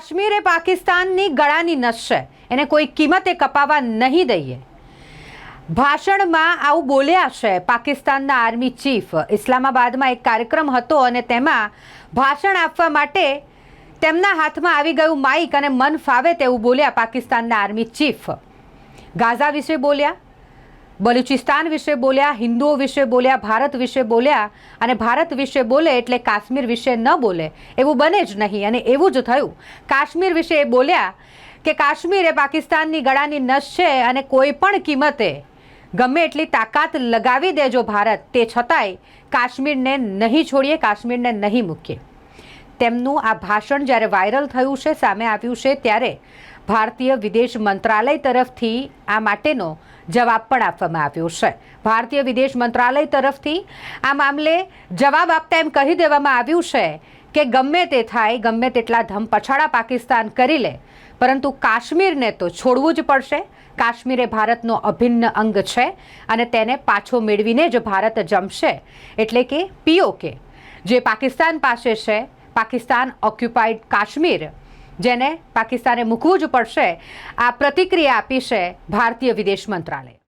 કાશ્મીર એ પાકિસ્તાનની ગળાની નસ છે, એને કોઈ કિંમતે કપાવા નહીં દઈએ. ભાષણમાં આવું બોલ્યા છે પાકિસ્તાનના આર્મી ચીફ. ઇસ્લામાબાદમાં એક કાર્યક્રમ હતો અને તેમાં ભાષણ આપવા માટે તેમના હાથમાં આવી ગયું માઇક અને મન ફાવે તેવું બોલ્યા પાકિસ્તાનના આર્મી ચીફ. ગાઝા વિશે બોલ્યા, બલુચિસ્તાન વિશે બોલ્યા, હિન્દુઓ વિશે બોલ્યા, ભારત વિશે બોલ્યા. અને ભારત વિશે બોલે એટલે કાશ્મીર વિશે ન બોલે એવું બને જ નહીં. અને એવું જ થયું. કાશ્મીર વિશે એ બોલ્યા કે કાશ્મીર એ પાકિસ્તાનની ગળાની નસ છે અને કોઈ પણ કિંમતે ગમે એટલી તાકાત લગાવી દેજો ભારત, તે છતાંય કાશ્મીરને નહીં છોડીએ, કાશ્મીરને નહીં મૂકીએ. તેમનું આ ભાષણ જ્યારે વાયરલ થયું છે, સામે આવ્યું છે, ત્યારે ભારતીય વિદેશ મંત્રાલય તરફથી આ માટેનો જવાબ પણ આપવામાં આવ્યો છે. ભારતીય વિદેશ મંત્રાલય તરફથી આ મામલે જવાબ આપતા એમ કહી દેવામાં આવ્યું છે કે ગમે તે થાય, ગમે તેટલા ધમપછાડા પાકિસ્તાન કરી લે, પરંતુ કાશ્મીરને તો છોડવું જ પડશે. કાશ્મીર એ ભારતનો અભિન્ન અંગ છે અને તેને પાછો મેળવીને જ ભારત જમશે. એટલે કે POK જે પાકિસ્તાન પાસે છે, પાકિસ્તાન ઓક્યુપાઈડ કાશ્મીર, જેને પાકિસ્તાને મૂકવું જ પડશે, આ પ્રતિક્રિયા આપી છે ભારતીય વિદેશ મંત્રાલય.